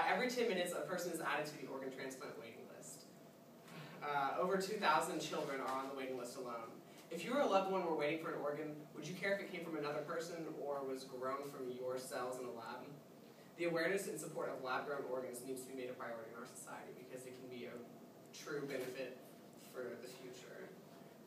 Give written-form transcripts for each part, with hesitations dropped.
Every 10 minutes, a person is added to the organ transplant waiting list. Over 2,000 children are on the waiting list alone. If you or a loved one were waiting for an organ, would you care if it came from another person or was grown from your cells in a lab? The awareness and support of lab-grown organs needs to be made a priority in our society because it can be a true benefit for the future.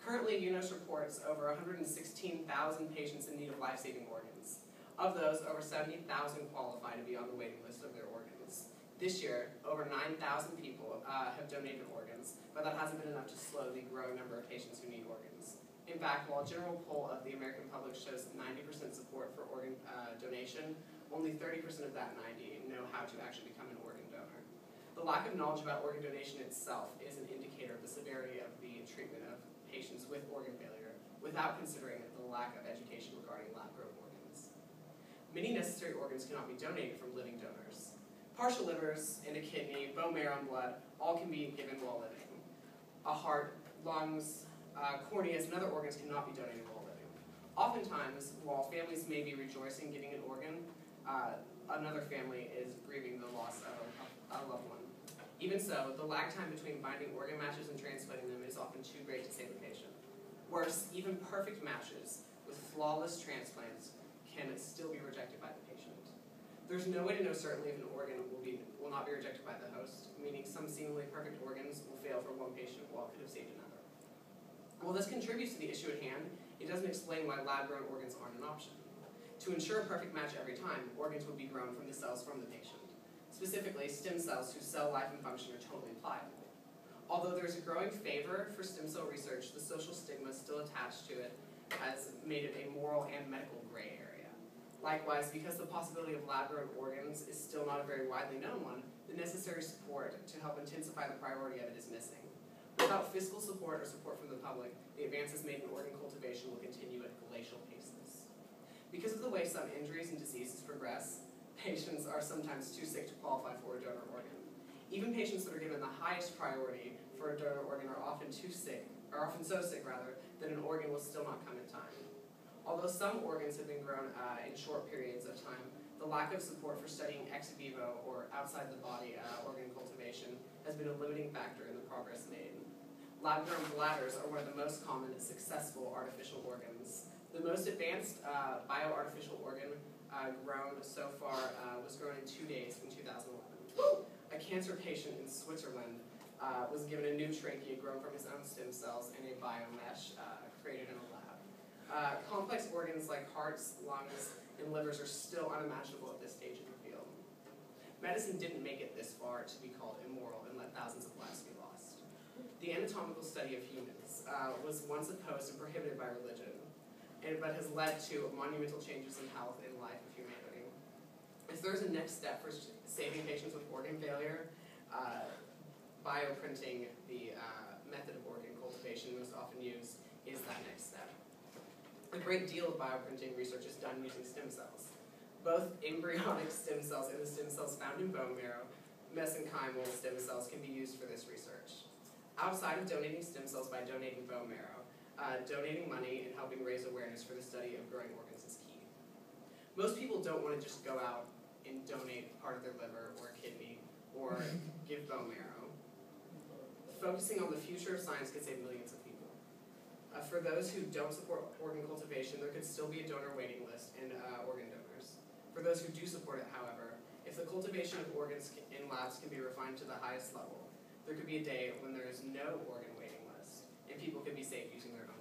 Currently, UNOS reports over 116,000 patients in need of life-saving organs. Of those, over 70,000 qualify to be on the waiting list of their organs. This year, over 9,000 people have donated organs, but that hasn't been enough to slow the growing number of patients who need organs. In fact, while a general poll of the American public shows 90% support for organ donation, only 30% of that 90 know how to actually become an organ donor. The lack of knowledge about organ donation itself is an indicator of the severity of the treatment of patients with organ failure, without considering the lack of education regarding lab-grown organs. Many necessary organs cannot be donated from living donors. Partial livers and a kidney, bone marrow, and blood all can be given while living. A heart, lungs, corneas, and other organs cannot be donated while living. Oftentimes, while families may be rejoicing getting an organ, another family is grieving the loss of a loved one. Even so, the lag time between finding organ matches and transplanting them is often too great to save a patient. Worse, even perfect matches with flawless transplants can still be rejected by the patient. There's no way to know certainly if an organ will not be rejected by the host, meaning some seemingly perfect organs will fail for one patient while it could have saved another. While this contributes to the issue at hand, it doesn't explain why lab-grown organs aren't an option. To ensure a perfect match every time, organs would be grown from the cells from the patient. Specifically, stem cells whose cell life and function are totally pliable. Although there's a growing favor for stem cell research, the social stigma still attached to it has made it a moral and medical gray area. Likewise, because the possibility of lab-grown organs is still not a very widely known one, the necessary support to help intensify the priority of it is missing. Without fiscal support or support from the public, the advances made in organ cultivation will continue at glacial paces. Because of the way some injuries and diseases progress, patients are sometimes too sick to qualify for a donor organ. Even patients that are given the highest priority for a donor organ are often so sick that an organ will still not come in time. Although some organs have been grown in short periods of time, the lack of support for studying ex vivo or outside the body organ cultivation has been a limiting factor in the progress made. Lab-grown bladders are one of the most common successful artificial organs. The most advanced bio-artificial organ grown so far was grown in 2 days in 2011. A cancer patient in Switzerland was given a new trachea grown from his own stem cells and a biomesh created in a lab. Complex organs like hearts, lungs, and livers are still unimaginable at this stage in the field. Medicine didn't make it this far to be called immoral and let thousands of lives be lost. The anatomical study of humans was once opposed and prohibited by religion, but has led to monumental changes in health and life of humanity. If there's a next step for saving patients with organ failure, bioprinting, the method of organ cultivation most often used, is that next step. A great deal of bioprinting research is done using stem cells. Both embryonic stem cells and the stem cells found in bone marrow, mesenchymal stem cells, can be used for this research. Outside of donating stem cells by donating bone marrow, donating money and helping raise awareness for the study of growing organs is key. Most people don't want to just go out and donate part of their liver or kidney or give bone marrow. Focusing on the future of science could save millions of people. For those who don't support organ cultivation, there could still be a donor waiting list and organ donors. For those who do support it, however, if the cultivation of organs in labs can be refined to the highest level, there could be a day when there is no organ waiting list, and people could be saved using their own